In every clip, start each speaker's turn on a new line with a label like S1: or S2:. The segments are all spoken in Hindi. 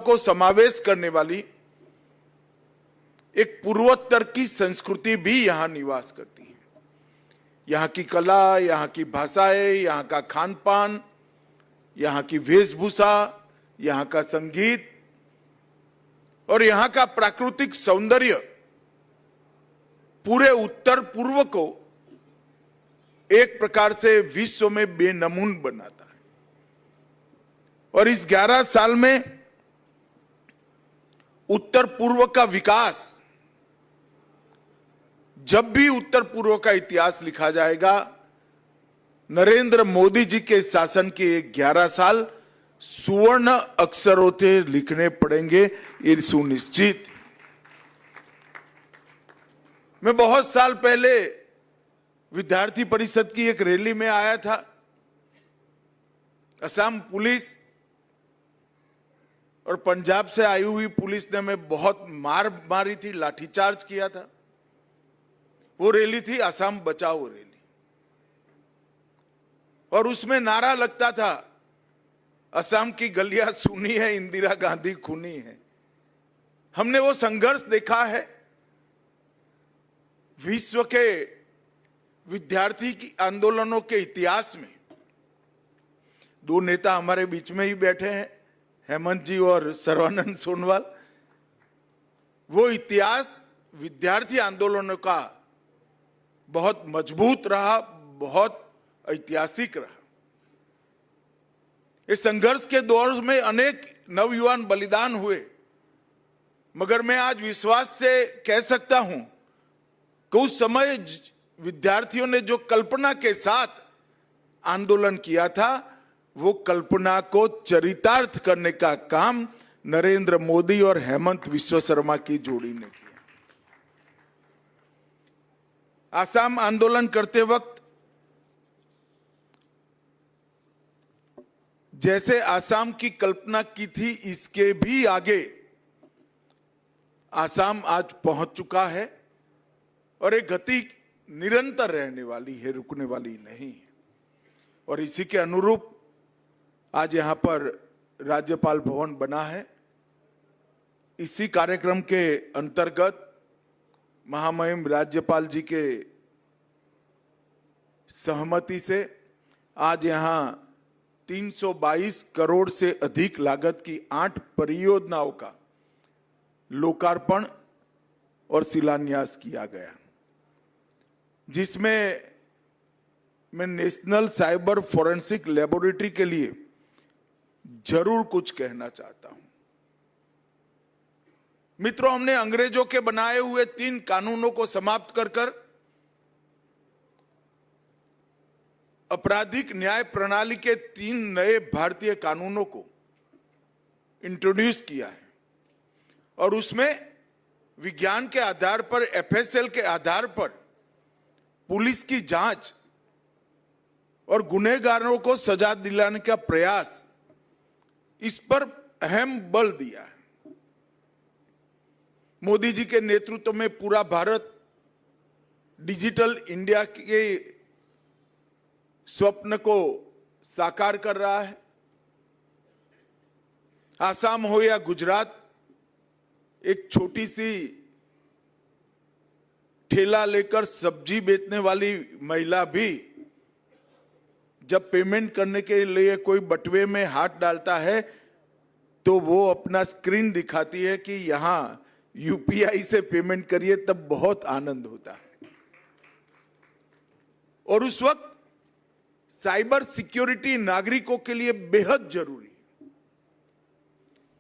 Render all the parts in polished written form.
S1: को समावेश करने वाली एक पूर्वोत्तर की संस्कृति भी यहां निवास करती है। यहां की कला, यहां की भाषाएं, यहां का खान पान, यहां की वेशभूषा, यहां का संगीत और यहां का प्राकृतिक सौंदर्य पूरे उत्तर पूर्व को एक प्रकार से विश्व में बेनमून बनाता है। और इस 11 साल में उत्तर पूर्व का विकास, जब भी उत्तर पूर्व का इतिहास लिखा जाएगा, नरेंद्र मोदी जी के शासन के 11 साल सुवर्ण अक्षरों से लिखने पड़ेंगे, ये सुनिश्चित। मैं बहुत साल पहले विद्यार्थी परिषद की एक रैली में आया था। असम पुलिस और पंजाब से आई हुई पुलिस ने हमें बहुत मार मारी थी, लाठीचार्ज किया था। वो रैली थी असम बचाओ रैली, और उसमें नारा लगता था, असम की गलियां सुनी है, इंदिरा गांधी खूनी है। हमने वो संघर्ष देखा है। विश्व के विद्यार्थी की आंदोलनों के इतिहास में दो नेता हमारे बीच में ही बैठे हैं, हेमंत जी और सर्बानंद सोनोवाल। वो इतिहास विद्यार्थी आंदोलनों का बहुत मजबूत रहा, बहुत ऐतिहासिक रहा। इस संघर्ष के दौर में अनेक नवयुवान बलिदान हुए, मगर मैं आज विश्वास से कह सकता हूं कि उस समय विद्यार्थियों ने जो कल्पना के साथ आंदोलन किया था, वो कल्पना को चरितार्थ करने का काम नरेंद्र मोदी और हेमंत विश्व शर्मा की जोड़ी ने किया। असम आंदोलन करते वक्त जैसे असम की कल्पना की थी, इसके भी आगे असम आज पहुंच चुका है और एक गति निरंतर रहने वाली है, रुकने वाली नहीं है। और इसी के अनुरूप आज यहां पर राज्यपाल भवन बना है। इसी कार्यक्रम के अंतर्गत महामहिम राज्यपाल जी के सहमति से आज यहां 322 करोड़ से अधिक लागत की 8 परियोजनाओं का लोकार्पण और शिलान्यास किया गया, जिसमें मैं नेशनल साइबर फोरेंसिक लेबोरेटरी के लिए जरूर कुछ कहना चाहता हूं। मित्रों, हमने अंग्रेजों के बनाए हुए 3 कानूनों को समाप्त कर आपराधिक न्याय प्रणाली के 3 नए भारतीय कानूनों को इंट्रोड्यूस किया है। और उसमें विज्ञान के आधार पर, एफएसएल के आधार पर पुलिस की जांच और गुनहगारों को सजा दिलाने का प्रयास, इस पर अहम बल दिया है। मोदी जी के नेतृत्व में पूरा भारत डिजिटल इंडिया के स्वप्न को साकार कर रहा है। आसाम हो या गुजरात, एक छोटी सी ठेला लेकर सब्जी बेचने वाली महिला भी जब पेमेंट करने के लिए कोई बटुए में हाथ डालता है, तो वो अपना स्क्रीन दिखाती है कि यहां यूपीआई से पेमेंट करिए, तब बहुत आनंद होता है। और उस वक्त साइबर सिक्योरिटी नागरिकों के लिए बेहद जरूरी है।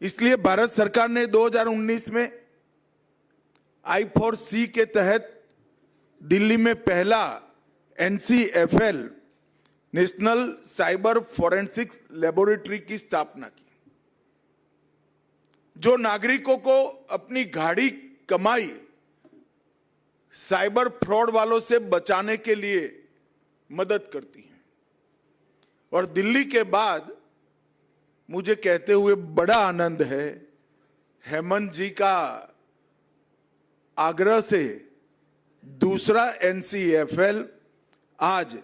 S1: इसलिए भारत सरकार ने 2019 में I4C के तहत दिल्ली में पहला NCFL, national cyber forensics laboratory की स्थापना की, जो नागरिकों को अपनी गाढ़ी कमाई साइबर फ्रॉड वालों से बचाने के लिए मदद करती है। और दिल्ली के बाद मुझे कहते हुए बड़ा आनंद है, हेमंत जी का आग्रह से दूसरा NCFL आज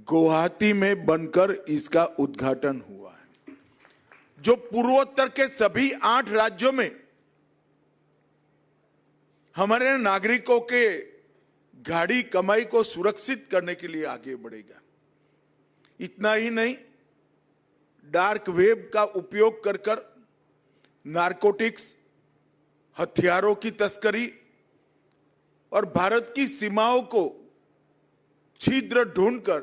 S1: गुवाहाटी में बनकर इसका उद्घाटन हुआ है, जो पूर्वोत्तर के सभी 8 राज्यों में हमारे नागरिकों के गाड़ी कमाई को सुरक्षित करने के लिए आगे बढ़ेगा। इतना ही नहीं, डार्क वेब का उपयोग कर नारकोटिक्स, हथियारों की तस्करी और भारत की सीमाओं को छिद्र ढूंढकर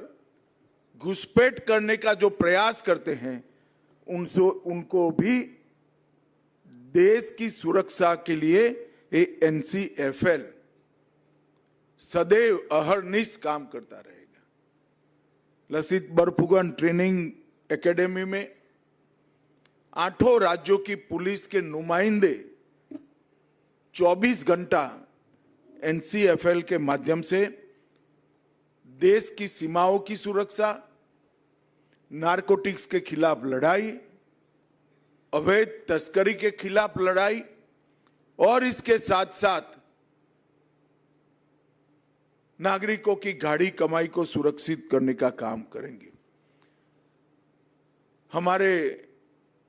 S1: घुसपैठ करने का जो प्रयास करते हैं, उनको भी देश की सुरक्षा के लिए NCFL सदैव अहरनिश काम करता रहेगा। लसित बरफुकन ट्रेनिंग एकेडमी में 8 राज्यों की पुलिस के नुमाइंदे 24 घंटा NCFL के माध्यम से देश की सीमाओं की सुरक्षा, नारकोटिक्स के खिलाफ लड़ाई, अवैध तस्करी के खिलाफ लड़ाई और इसके साथ साथ नागरिकों की गाड़ी कमाई को सुरक्षित करने का काम करेंगे। हमारे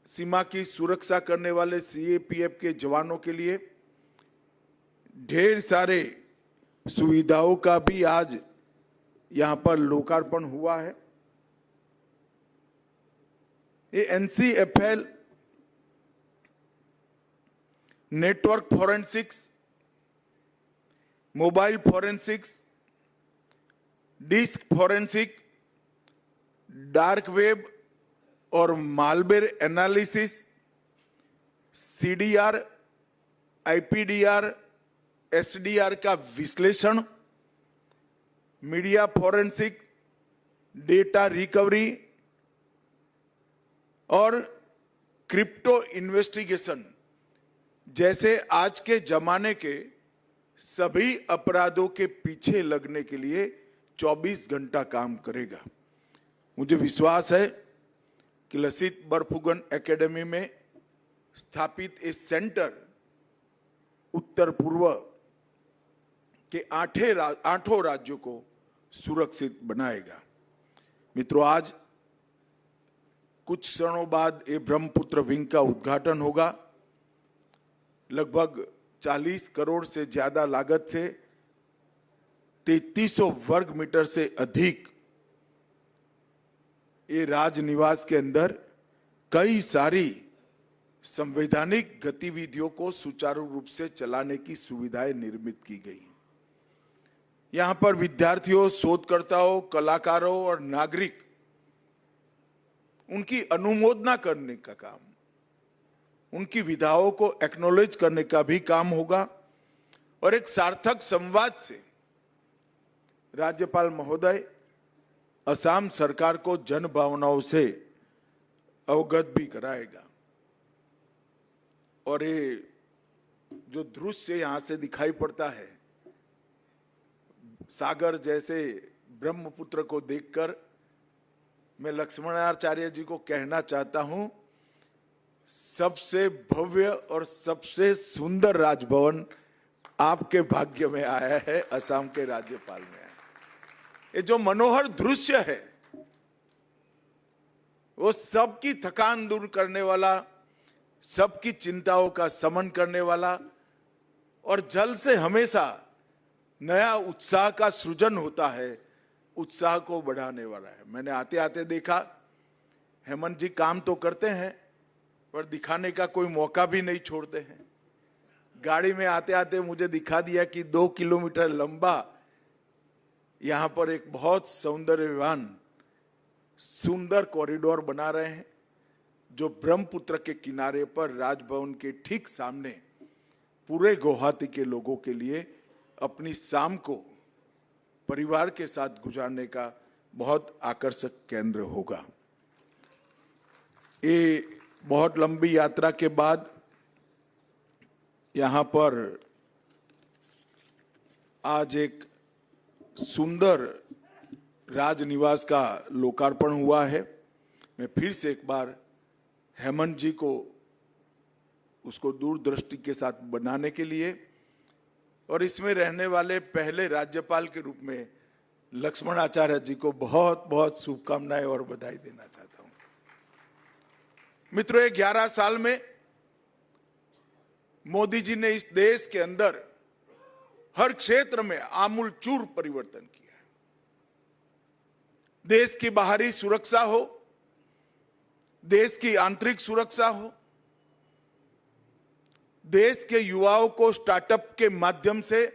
S1: सीमा की सुरक्षा करने वाले CAPF के जवानों के लिए ढेर सारे सुविधाओं का भी आज यहां पर लोकार्पण हुआ है। ये NCFL network forensics, mobile forensics, disk forensic, dark web और malware analysis, CDR, IPDR, SDR का विश्लेषण, मीडिया फॉरेंसिक, डेटा रिकवरी और क्रिप्टो इन्वेस्टिगेशन जैसे आज के जमाने के सभी अपराधों के पीछे लगने के लिए 24 घंटा काम करेगा। मुझे विश्वास है कि लसित बरफुकन एकेडमी में स्थापित इस सेंटर उत्तर पूर्व के 8 राज्यों को सुरक्षित बनाएगा। मित्रों, आज कुछ क्षणों बाद ये ब्रह्मपुत्र विंग का उद्घाटन होगा। लगभग 40 करोड़ से ज्यादा लागत से 3300 वर्ग मीटर से अधिक ये राजनिवास के अंदर कई सारी संवैधानिक गतिविधियों को सुचारू रूप से चलाने की सुविधाएं निर्मित की गई। यहां पर विद्यार्थियों, शोधकर्ताओं, कलाकारों और नागरिक उनकी अनुमोदना करने का काम, उनकी विधाओं को एक्नॉलेज करने का भी काम होगा और एक सार्थक संवाद से राज्यपाल महोदय असम सरकार को जन भावनाओं से अवगत भी कराएगा। और ये जो दृश्य यहां से दिखाई पड़ता है, सागर जैसे ब्रह्मपुत्र को देखकर मैं लक्ष्मणाचार्य जी को कहना चाहता हूं, सबसे भव्य और सबसे सुंदर राजभवन आपके भाग्य में आया है, असम के राज्यपाल में आया। ये जो मनोहर दृश्य है वो सबकी थकान दूर करने वाला, सबकी चिंताओं का शमन करने वाला और जल से हमेशा नया उत्साह का सृजन होता है, उत्साह को बढ़ाने वाला है। मैंने आते आते देखा, हेमंत जी काम तो करते हैं पर दिखाने का कोई मौका भी नहीं छोड़ते हैं। गाड़ी में आते आते मुझे दिखा दिया कि 2 किलोमीटर लंबा यहां पर एक बहुत सौंदर्यवान सुंदर कॉरिडोर बना रहे हैं, जो ब्रह्मपुत्र के किनारे पर राजभवन के ठीक सामने पूरे गुवाहाटी के लोगों के लिए अपनी शाम को परिवार के साथ गुजारने का बहुत आकर्षक केंद्र होगा। ये बहुत लंबी यात्रा के बाद यहां पर आज एक सुंदर राजनिवास का लोकार्पण हुआ है। मैं फिर से एक बार हेमंत जी को उसको दूरदृष्टि के साथ बनाने के लिए और इसमें रहने वाले पहले राज्यपाल के रूप में लक्ष्मणाचार्य जी को बहुत बहुत शुभकामनाएं और बधाई देना चाहता हूं। मित्रों, ये 11 साल में मोदी जी ने इस देश के अंदर हर क्षेत्र में आमूलचूल परिवर्तन किया है। देश की बाहरी सुरक्षा हो, देश की आंतरिक सुरक्षा हो, देश के युवाओं को स्टार्टअप के माध्यम से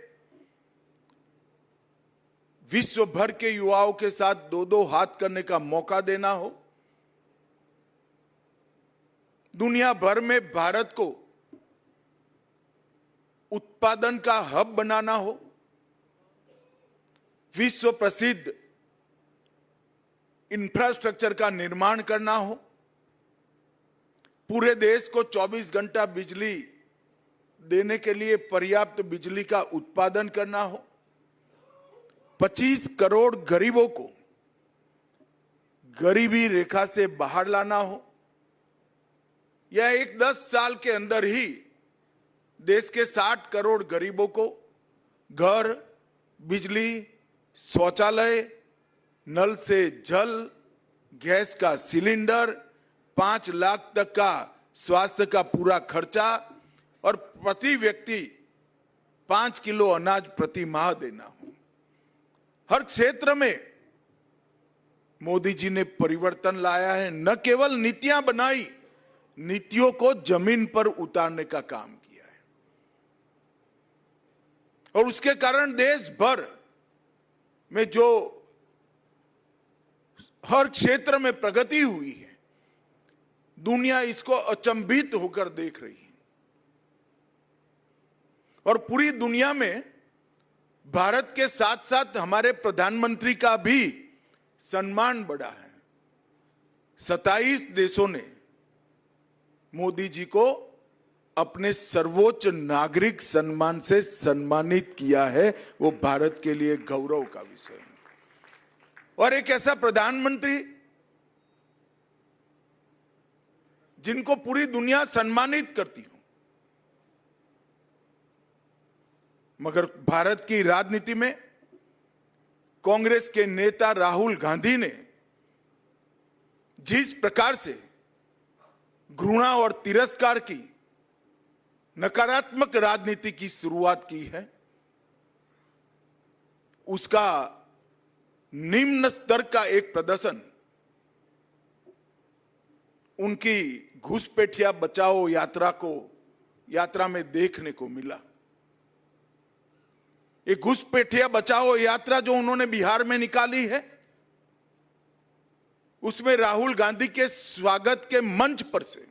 S1: विश्व भर के युवाओं के साथ दो दो हाथ करने का मौका देना हो, दुनिया भर में भारत को उत्पादन का हब बनाना हो, विश्व प्रसिद्ध इंफ्रास्ट्रक्चर का निर्माण करना हो, पूरे देश को 24 घंटा बिजली देने के लिए पर्याप्त बिजली का उत्पादन करना हो, 25 करोड़ गरीबों को गरीबी रेखा से बाहर लाना हो, या 10 साल के अंदर ही देश के 60 करोड़ गरीबों को घर, बिजली, शौचालय, नल से जल, गैस का सिलेंडर, 5 लाख तक का स्वास्थ्य का पूरा खर्चा और प्रति व्यक्ति 5 किलो अनाज प्रति माह देना हो। हर क्षेत्र में मोदी जी ने परिवर्तन लाया है। न केवल नीतियां बनाई, नीतियों को जमीन पर उतारने का काम किया है, और उसके कारण देश भर में जो हर क्षेत्र में प्रगति हुई है, दुनिया इसको अचंभित होकर देख रही है। और पूरी दुनिया में भारत के साथ साथ हमारे प्रधानमंत्री का भी सम्मान बढ़ा है। 27 देशों ने मोदी जी को अपने सर्वोच्च नागरिक सम्मान से सम्मानित किया है। वो भारत के लिए गौरव का विषय है। और एक ऐसा प्रधानमंत्री जिनको पूरी दुनिया सम्मानित करती हो, मगर भारत की राजनीति में कांग्रेस के नेता राहुल गांधी ने जिस प्रकार से घृणा और तिरस्कार की नकारात्मक राजनीति की शुरुआत की है, उसका निम्न स्तर का एक प्रदर्शन उनकी घुसपैठिया बचाओ यात्रा में देखने को मिला। ये घुसपैठिया बचाओ यात्रा जो उन्होंने बिहार में निकाली है, उसमें राहुल गांधी के स्वागत के मंच पर से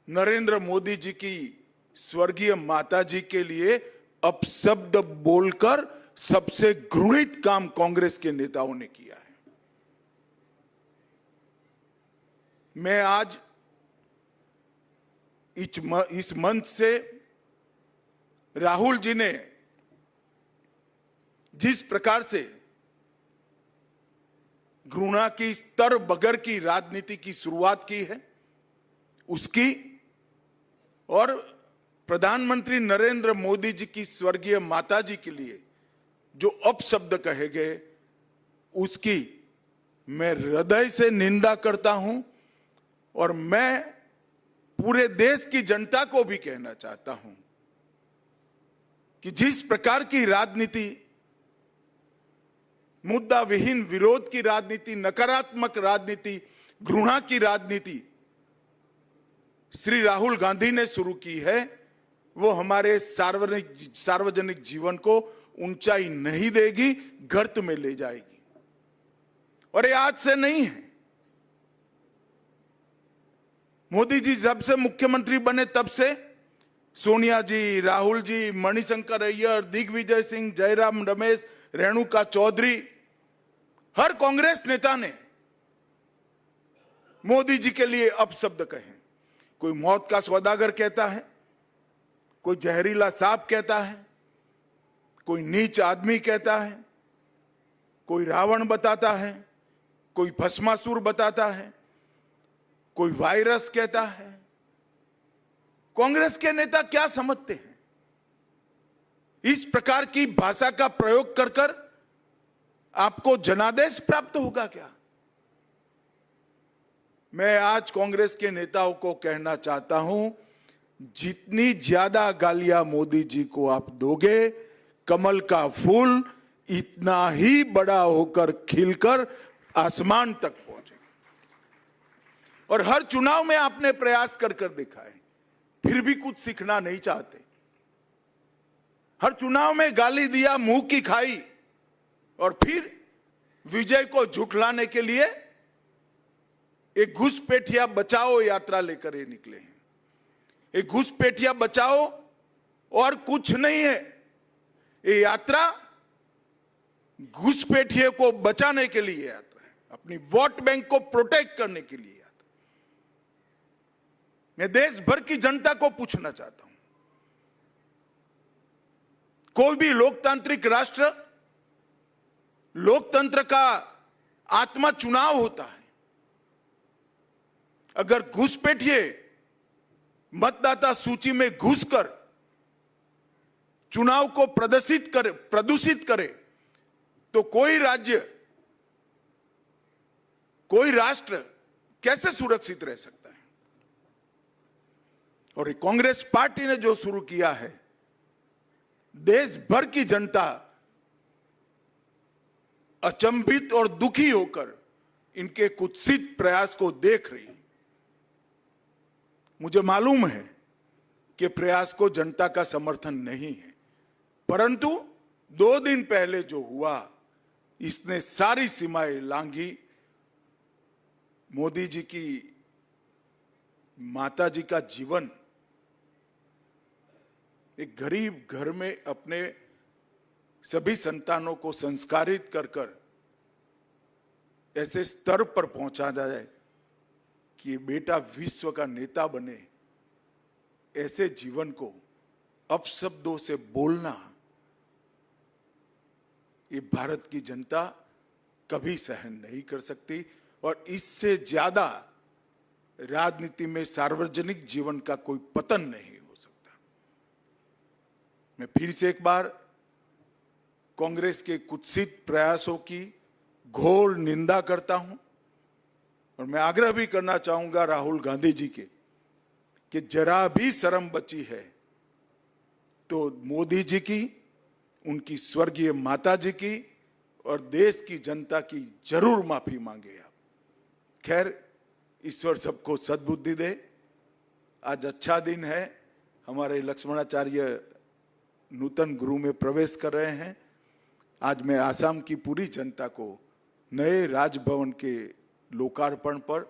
S1: नरेंद्र मोदी जी की स्वर्गीय माता जी के लिए अपशब्द बोलकर सबसे घृणित काम कांग्रेस के नेताओं ने किया है। मैं आज इस मंच से राहुल जी ने जिस प्रकार से घृणा की स्तर बगैर की राजनीति की शुरुआत की है, उसकी और प्रधानमंत्री नरेंद्र मोदी जी की स्वर्गीय माता जी के लिए जो अपशब्द कहे गए, उसकी मैं हृदय से निंदा करता हूं। और मैं पूरे देश की जनता को भी कहना चाहता हूं कि जिस प्रकार की राजनीति, मुद्दा विहीन विरोध की राजनीति, नकारात्मक राजनीति, घृणा की राजनीति श्री राहुल गांधी ने शुरू की है, वो हमारे सार्वजनिक जीवन को ऊंचाई नहीं देगी, गर्त में ले जाएगी। और ये आज से नहीं है। मोदी जी जब से मुख्यमंत्री बने तब से सोनिया जी, राहुल जी, मणिशंकर अय्यर, दिग्विजय सिंह, जयराम रमेश, रेणुका चौधरी, हर कांग्रेस नेता ने मोदी जी के लिए अपशब्द कहे। कोई मौत का सौदागर कहता है, कोई जहरीला सांप कहता है, कोई नीच आदमी कहता है, कोई रावण बताता है, कोई भस्मासुर बताता है, कोई वायरस कहता है। कांग्रेस के नेता क्या समझते हैं? इस प्रकार की भाषा का प्रयोग कर कर आपको जनादेश प्राप्त होगा क्या? मैं आज कांग्रेस के नेताओं को कहना चाहता हूं, जितनी ज्यादा गालियां मोदी जी को आप दोगे, कमल का फूल इतना ही बड़ा होकर खिलकर आसमान तक पहुंचेगा। और हर चुनाव में आपने प्रयास कर कर देखा है, फिर भी कुछ सीखना नहीं चाहते। हर चुनाव में गाली दिया, मुंह की खाई, और फिर विजय को झुठलाने के लिए एक घुसपैठिया बचाओ यात्रा लेकर ये निकले हैं। एक घुसपैठिया बचाओ और कुछ नहीं है। ये यात्रा घुसपैठिए को बचाने के लिए यात्रा है, अपनी वोट बैंक को प्रोटेक्ट करने के लिए यात्रा। मैं देश भर की जनता को पूछना चाहता हूं, कोई भी लोकतांत्रिक राष्ट्र, लोकतंत्र का आत्मा चुनाव होता है। अगर घुसपैठिए मतदाता सूची में घुसकर चुनाव को प्रदूषित करे तो कोई राज्य, कोई राष्ट्र कैसे सुरक्षित रह सकता है। और कांग्रेस पार्टी ने जो शुरू किया है, देश भर की जनता अचंभित और दुखी होकर इनके कुत्सित प्रयास को देख रही है। मुझे मालूम है कि प्रयास को जनता का समर्थन नहीं है, परंतु 2 दिन पहले जो हुआ, इसने सारी सीमाएं लांघी। मोदी जी की माता जी का जीवन, एक गरीब घर में अपने सभी संतानों को संस्कारित कर कर ऐसे स्तर पर पहुंचा जाए कि बेटा विश्व का नेता बने, ऐसे जीवन को अपशब्दों से बोलना, ये भारत की जनता कभी सहन नहीं कर सकती। और इससे ज्यादा राजनीति में सार्वजनिक जीवन का कोई पतन नहीं हो सकता। मैं फिर से एक बार कांग्रेस के कुत्सित प्रयासों की घोर निंदा करता हूं, और मैं आग्रह भी करना चाहूंगा राहुल गांधी जी के कि जरा भी शर्म बची है तो मोदी जी की, उनकी स्वर्गीय माता जी की और देश की जनता की जरूर माफी मांगे आप। खैर, ईश्वर सबको सद्बुद्धि दे। आज अच्छा दिन है, हमारे लक्ष्मणाचार्य नूतन गुरु में प्रवेश कर रहे हैं। आज मैं आसाम की पूरी जनता को नए राजभवन के लोकार्पण पर,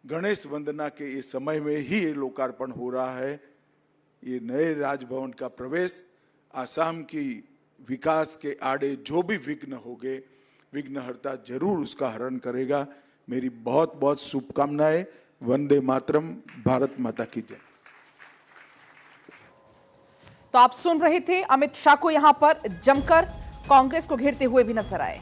S1: गणेश वंदना के इस समय में ही ये लोकार्पण हो रहा है। ये नए राजभवन का प्रवेश आसाम की विकास के आड़े जो भी विघ्न होंगे, विघ्नहर्ता जरूर उसका हरण करेगा। मेरी बहुत बहुत शुभकामनाएं। वंदे मातरम। भारत माता की जय।
S2: तो आप सुन रहे थे, अमित शाह को यहां पर जमकर कांग्रेस को घेरते हुए भी नजर आए।